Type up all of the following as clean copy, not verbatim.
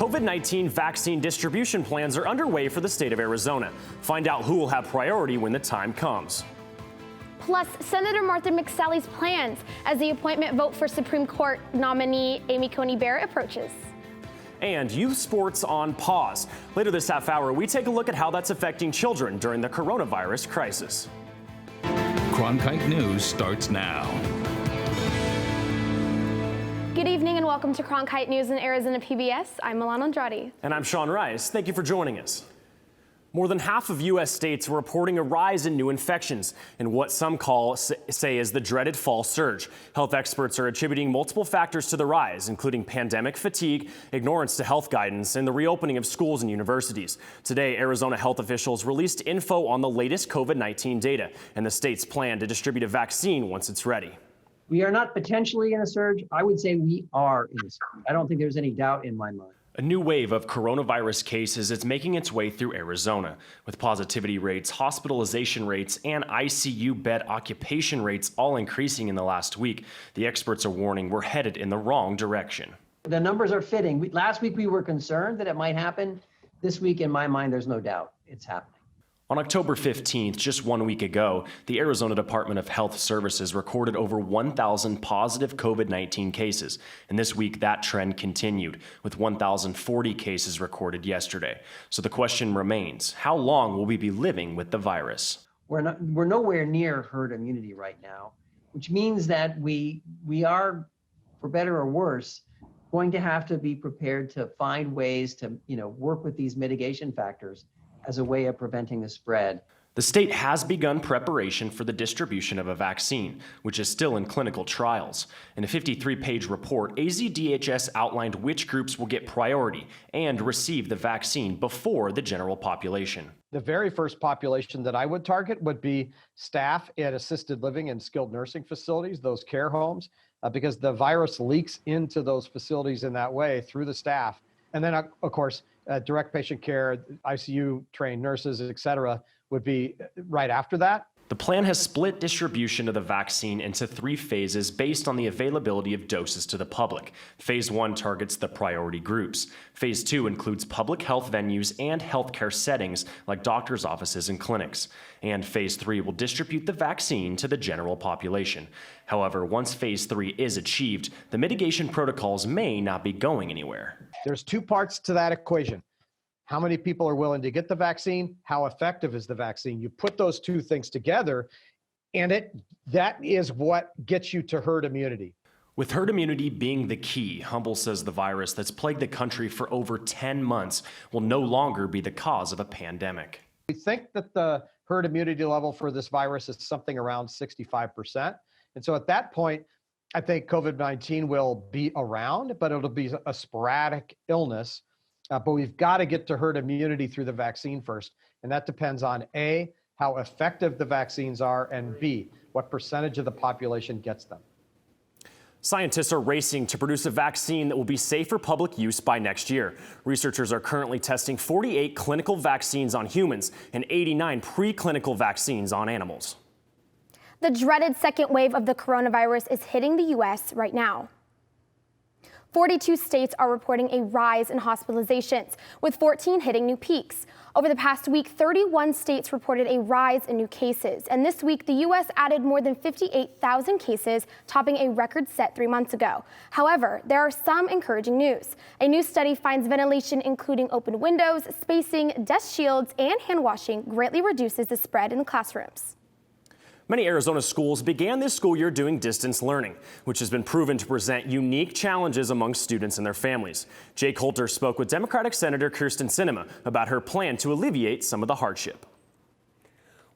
COVID-19 vaccine distribution plans are underway for the state of Arizona. Find out who will have priority when the time comes. Plus, Senator Martha McSally's plans as the appointment vote for Supreme Court nominee Amy Coney Barrett approaches. And youth sports on pause. Later this half hour, we take a look at how that's affecting children during the coronavirus crisis. Cronkite News starts now. Good evening and welcome to Cronkite News in Arizona PBS. I'm Milan Andrade. And I'm Sean Rice. Thank you for joining us. More than half of U.S. states are reporting a rise in new infections in what some say is the dreaded fall surge. Health experts are attributing multiple factors to the rise, including pandemic fatigue, ignorance to health guidance, and the reopening of schools and universities. Today, Arizona health officials released info on the latest COVID-19 data and the state's plan to distribute a vaccine once it's ready. We are not potentially in a surge. I would say we are in a surge. I don't think there's any doubt in my mind. A new wave of coronavirus cases is making its way through Arizona, with positivity rates, hospitalization rates, and ICU bed occupation rates all increasing in the last week. The experts are warning we're headed in the wrong direction. The numbers are fitting. Last week we were concerned that it might happen. This week, in my mind, there's no doubt it's happening. On October 15th, just 1 week ago, the Arizona Department of Health Services recorded over 1,000 positive COVID-19 cases. And this week, that trend continued, with 1,040 cases recorded yesterday. So the question remains, how long will we be living with the virus? We're nowhere near herd immunity right now, which means that we are, for better or worse, going to have to be prepared to find ways to, work with these mitigation factors as a way of preventing the spread. The state has begun preparation for the distribution of a vaccine, which is still in clinical trials. In a 53-page report, AZDHS outlined which groups will get priority and receive the vaccine before the general population. The very first population that I would target would be staff at assisted living and skilled nursing facilities, those care homes, because the virus leaks into those facilities in that way through the staff. And then, of course, direct patient care, ICU trained nurses, et cetera, would be right after that. The plan has split distribution of the vaccine into 3 phases based on the availability of doses to the public. Phase 1 targets the priority groups. Phase 2 includes public health venues and healthcare settings like doctors' offices and clinics. And Phase 3 will distribute the vaccine to the general population. However, once Phase 3 is achieved, the mitigation protocols may not be going anywhere. There's 2 parts to that equation. How many people are willing to get the vaccine? How effective is the vaccine? You put those 2 things together, and that is what gets you to herd immunity. With herd immunity being the key, Humble says the virus that's plagued the country for over 10 months will no longer be the cause of a pandemic. We think that the herd immunity level for this virus is something around 65%. And so at that point, I think COVID-19 will be around, but it'll be a sporadic illness. But we've got to get to herd immunity through the vaccine first. And that depends on A, how effective the vaccines are, and B, what percentage of the population gets them. Scientists are racing to produce a vaccine that will be safe for public use by next year. Researchers are currently testing 48 clinical vaccines on humans and 89 preclinical vaccines on animals. The dreaded second wave of the coronavirus is hitting the U.S. right now. 42 states are reporting a rise in hospitalizations, with 14 hitting new peaks. Over the past week, 31 states reported a rise in new cases. And this week, the U.S. added more than 58,000 cases, topping a record set 3 months ago. However, there are some encouraging news. A new study finds ventilation, including open windows, spacing, desk shields, and hand washing, greatly reduces the spread in classrooms. Many Arizona schools began this school year doing distance learning, which has been proven to present unique challenges among students and their families. Jay Coulter spoke with Democratic Senator Kyrsten Sinema about her plan to alleviate some of the hardship.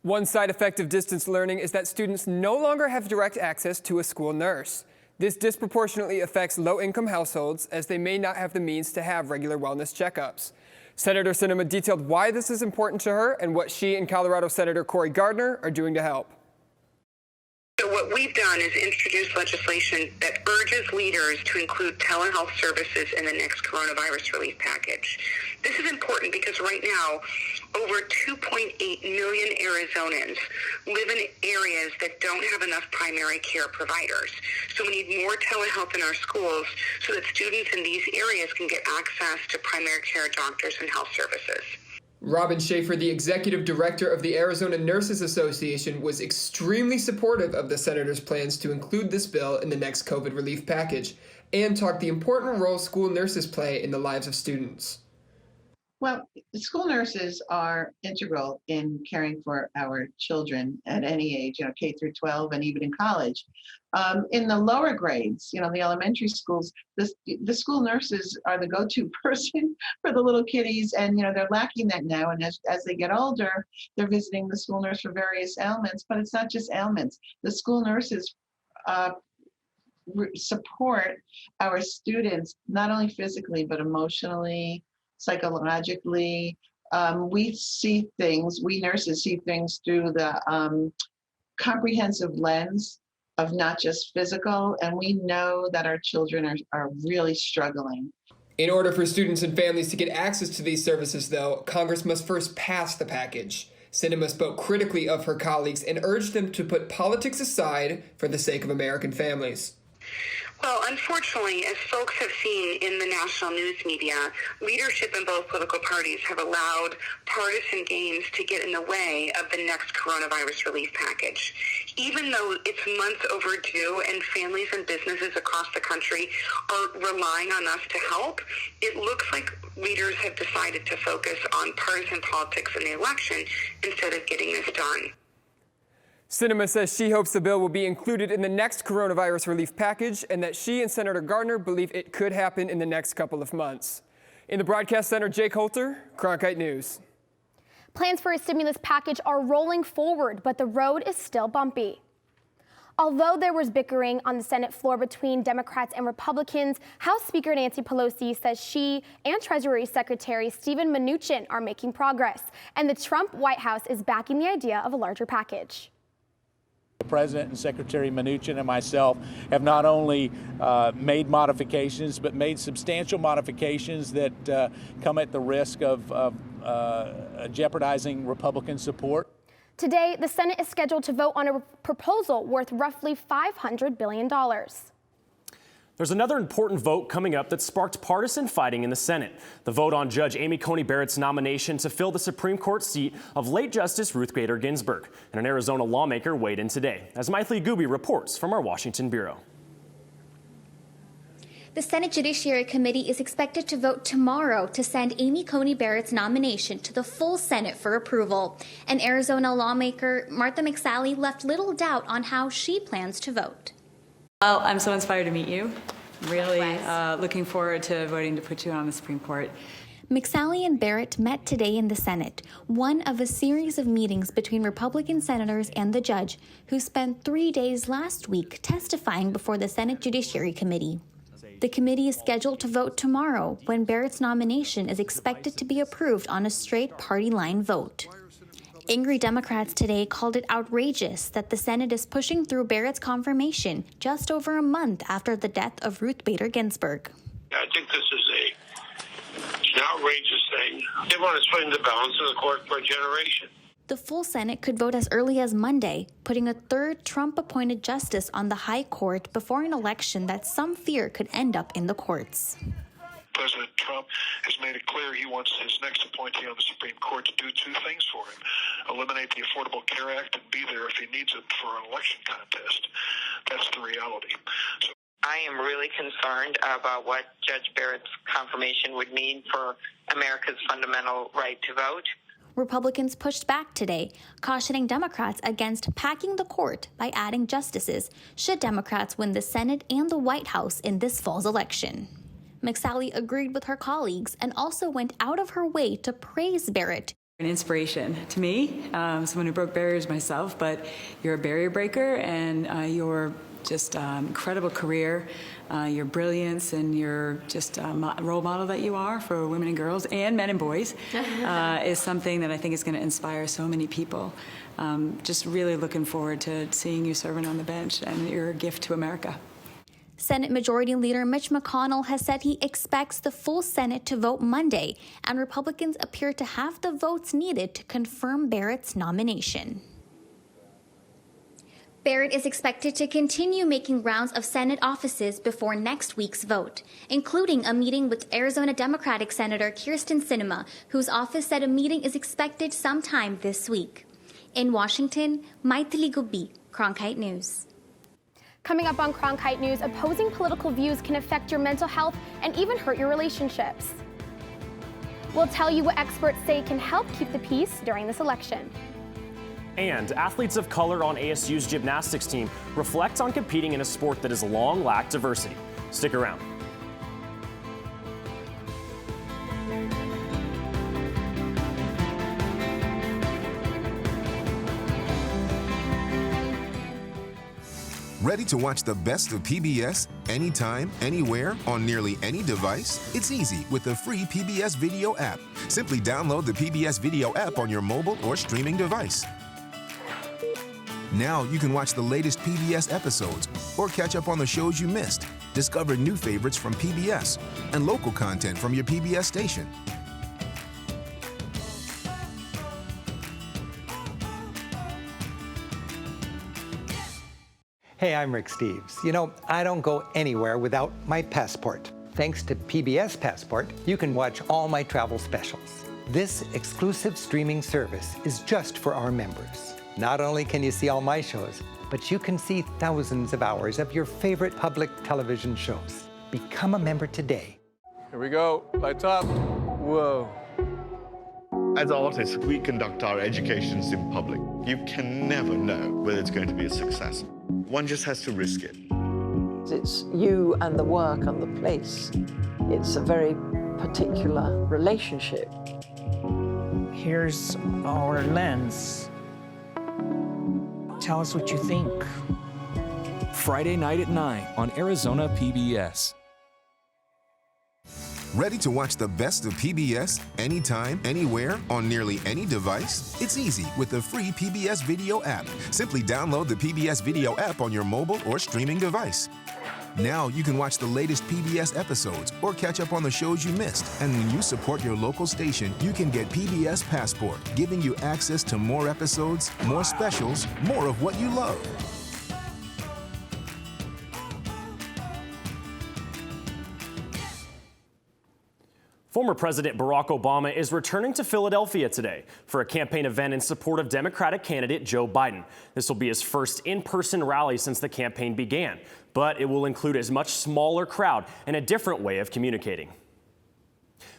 One side effect of distance learning is that students no longer have direct access to a school nurse. This disproportionately affects low-income households, as they may not have the means to have regular wellness checkups. Senator Sinema detailed why this is important to her and what she and Colorado Senator Cory Gardner are doing to help. what we've done is introduce legislation that urges leaders to include telehealth services in the next coronavirus relief package. This is important because right now, over 2.8 million Arizonans live in areas that don't have enough primary care providers. So we need more telehealth in our schools so that students in these areas can get access to primary care doctors and health services. Robin Schaefer, the executive director of the Arizona Nurses Association, was extremely supportive of the senator's plans to include this bill in the next COVID relief package and talked the important role school nurses play in the lives of students. Well, school nurses are integral in caring for our children at any age, K through 12 and even in college. In the lower grades, the elementary schools, the school nurses are the go-to person for the little kiddies, and they're lacking that now. And as they get older, they're visiting the school nurse for various ailments, but it's not just ailments. The school nurses support our students not only physically but emotionally, psychologically. We nurses see things through the comprehensive lens of not just physical, and we know that our children are really struggling. In order for students and families to get access to these services, though, Congress must first pass the package. Sinema spoke critically of her colleagues and urged them to put politics aside for the sake of American families. Well, unfortunately, as folks have seen in the national news media, leadership in both political parties have allowed partisan gains to get in the way of the next coronavirus relief package. Even though it's months overdue and families and businesses across the country are relying on us to help, it looks like leaders have decided to focus on partisan politics in the election instead of getting this done. Sinema says she hopes the bill will be included in the next coronavirus relief package and that she and Senator Gardner believe it could happen in the next couple of months. In the broadcast center, Jake Holter, Cronkite News. Plans for a stimulus package are rolling forward, but the road is still bumpy. Although there was bickering on the Senate floor between Democrats and Republicans, House Speaker Nancy Pelosi says she and Treasury Secretary Steven Mnuchin are making progress, and the Trump White House is backing the idea of a larger package. The President and Secretary Mnuchin and myself have not only made modifications, but made substantial modifications that come at the risk of jeopardizing Republican support. Today, the Senate is scheduled to vote on a proposal worth roughly $500 billion. There's another important vote coming up that sparked partisan fighting in the Senate. The vote on Judge Amy Coney Barrett's nomination to fill the Supreme Court seat of late Justice Ruth Bader Ginsburg. And an Arizona lawmaker weighed in today, as Maithili Gooby reports from our Washington bureau. The Senate Judiciary Committee is expected to vote tomorrow to send Amy Coney Barrett's nomination to the full Senate for approval. And Arizona lawmaker Martha McSally left little doubt on how she plans to vote. Well, I'm so inspired to meet you. Really looking forward to voting to put you on the Supreme Court. McSally and Barrett met today in the Senate, one of a series of meetings between Republican senators and the judge, who spent 3 days last week testifying before the Senate Judiciary Committee. The committee is scheduled to vote tomorrow, when Barrett's nomination is expected to be approved on a straight party line vote. Angry Democrats today called it outrageous that the Senate is pushing through Barrett's confirmation just over a month after the death of Ruth Bader Ginsburg. I think this is an outrageous thing. Everyone is putting the balance in the court for a generation. The full Senate could vote as early as Monday, putting a third Trump-appointed justice on the high court before an election that some fear could end up in the courts. President Trump has made it clear he wants his next appointee on the Supreme Court to do two things for him: eliminate the Affordable Care Act and be there if he needs it for an election contest. That's the reality. I am really concerned about what Judge Barrett's confirmation would mean for America's fundamental right to vote. Republicans pushed back today, cautioning Democrats against packing the court by adding justices should Democrats win the Senate and the White House in this fall's election. McSally agreed with her colleagues and also went out of her way to praise Barrett. An inspiration to me, someone who broke barriers myself, but you're a barrier breaker, and your just incredible career your brilliance and your just role model that you are for women and girls and men and boys is something that I think is going to inspire so many people. Just really looking forward to seeing you serving on the bench and your gift to America. Senate Majority Leader Mitch McConnell has said he expects the full Senate to vote Monday, and Republicans appear to have the votes needed to confirm Barrett's nomination. Barrett is expected to continue making rounds of Senate offices before next week's vote, including a meeting with Arizona Democratic Senator Kyrsten Sinema, whose office said a meeting is expected sometime this week. In Washington, Maithili Gobi, Cronkite News. Coming up on Cronkite News, opposing political views can affect your mental health and even hurt your relationships. We'll tell you what experts say can help keep the peace during this election. And athletes of color on ASU's gymnastics team reflect on competing in a sport that has long lacked diversity. Stick around. Ready to watch the best of PBS anytime, anywhere, on nearly any device? It's easy with the free PBS Video app. Simply download the PBS Video app on your mobile or streaming device. Now you can watch the latest PBS episodes or catch up on the shows you missed. Discover new favorites from PBS and local content from your PBS station. Hey, I'm Rick Steves. You know, I don't go anywhere without my passport. Thanks to PBS Passport, you can watch all my travel specials. This exclusive streaming service is just for our members. Not only can you see all my shows, but you can see thousands of hours of your favorite public television shows. Become a member today. Here we go, lights up. Whoa. As artists, we conduct our educations in public. You can never know whether it's going to be a success. One just has to risk it. It's you and the work and the place. It's a very particular relationship. Here's our lens. Tell us what you think. Friday night at 9 on Arizona PBS. Ready to watch the best of PBS anytime, anywhere, on nearly any device? It's easy with the free PBS Video app. Simply download the PBS Video app on your mobile or streaming device. Now you can watch the latest PBS episodes or catch up on the shows you missed. And when you support your local station, you can get PBS Passport, giving you access to more episodes, more specials, more of what you love. Former President Barack Obama is returning to Philadelphia today for a campaign event in support of Democratic candidate Joe Biden. This will be his first in-person rally since the campaign began, but it will include a much smaller crowd and a different way of communicating.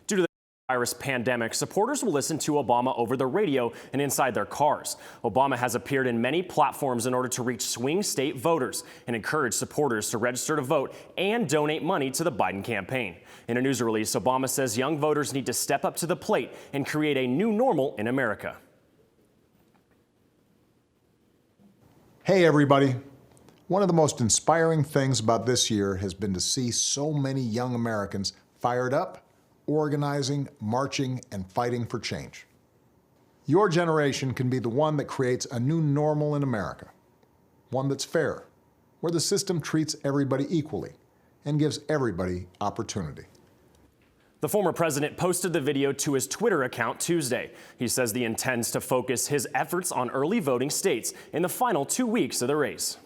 Due to the virus pandemic, supporters will listen to Obama over the radio and inside their cars. Obama has appeared in many platforms in order to reach swing state voters and encourage supporters to register to vote and donate money to the Biden campaign. In a news release, Obama says young voters need to step up to the plate and create a new normal in America. Hey, everybody. One of the most inspiring things about this year has been to see so many young Americans fired up, organizing, marching, and fighting for change. Your generation can be the one that creates a new normal in America, one that's fair, where the system treats everybody equally and gives everybody opportunity. The former president posted the video to his Twitter account Tuesday. He says he intends to focus his efforts on early voting states in the final 2 weeks of the race.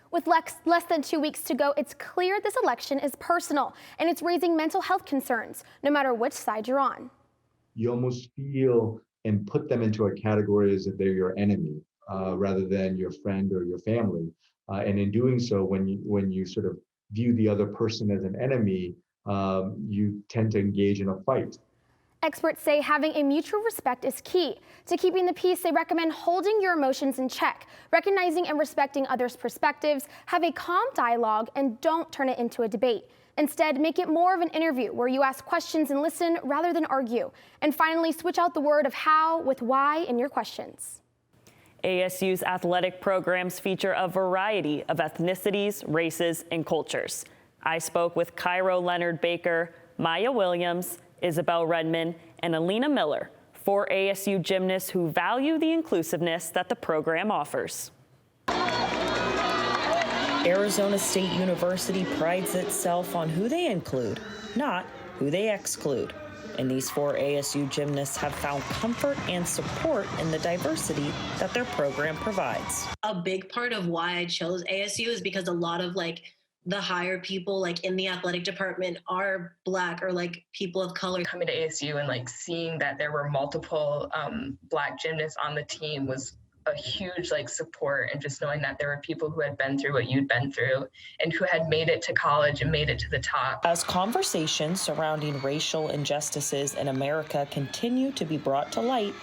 With less than 2 weeks to go, it's clear this election is personal, and it's raising mental health concerns, no matter which side you're on. You almost feel and put them into a category as if they're your enemy, rather than your friend or your family. And in doing so, when you sort of view the other person as an enemy, you tend to engage in a fight. Experts say having a mutual respect is key. To keeping the peace, they recommend holding your emotions in check, recognizing and respecting others' perspectives, have a calm dialogue, and don't turn it into a debate. Instead, make it more of an interview where you ask questions and listen rather than argue. And finally, switch out the word of how with why in your questions. ASU's athletic programs feature a variety of ethnicities, races, and cultures. I spoke with Cairo Leonard Baker, Maya Williams, Isabel Redman, and Alina Miller, 4 ASU gymnasts who value the inclusiveness that the program offers. Arizona State University prides itself on who they include, not who they exclude. And these 4 ASU gymnasts have found comfort and support in the diversity that their program provides. A big part of why I chose ASU is because a lot of the higher people in the athletic department are Black or people of color. Coming to ASU and seeing that there were multiple Black gymnasts on the team was a huge support, and just knowing that there were people who had been through what you'd been through and who had made it to college and made it to the top. As conversations surrounding racial injustices in America continue to be brought to light,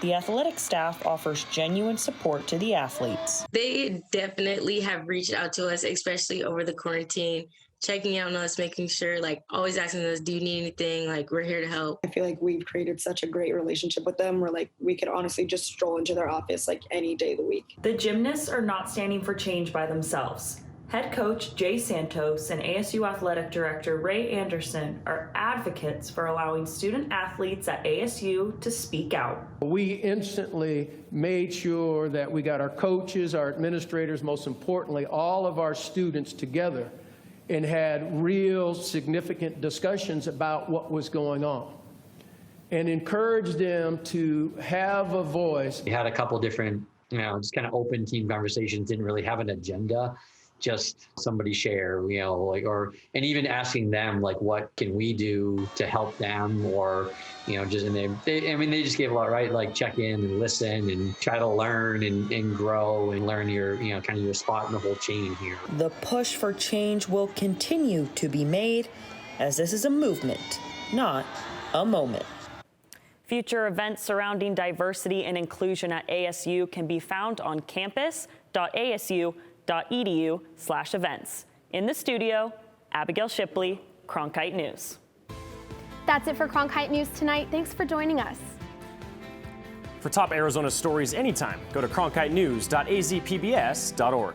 the athletic staff offers genuine support to the athletes. They definitely have reached out to us, especially over the quarantine, checking out on us, making sure, always asking us, do you need anything? We're here to help. I feel like we've created such a great relationship with them where, we could honestly just stroll into their office, any day of the week. The gymnasts are not standing for change by themselves. Head coach Jay Santos and ASU Athletic Director Ray Anderson are advocates for allowing student athletes at ASU to speak out. We instantly made sure that we got our coaches, our administrators, most importantly, all of our students together and had real significant discussions about what was going on and encouraged them to have a voice. We had a couple different, just kind of open team conversations, didn't really have an agenda. Just somebody share, and even asking them, what can we do to help them, or, and they just gave a lot, right? Check in and listen and try to learn and grow and learn your, kind of your spot in the whole chain here. The push for change will continue to be made, as this is a movement, not a moment. Future events surrounding diversity and inclusion at ASU can be found on campus.asu.edu/events. In the studio, Abigail Shipley, Cronkite News. That's it for Cronkite News tonight. Thanks for joining us. For top Arizona stories anytime, go to cronkitenews.azpbs.org.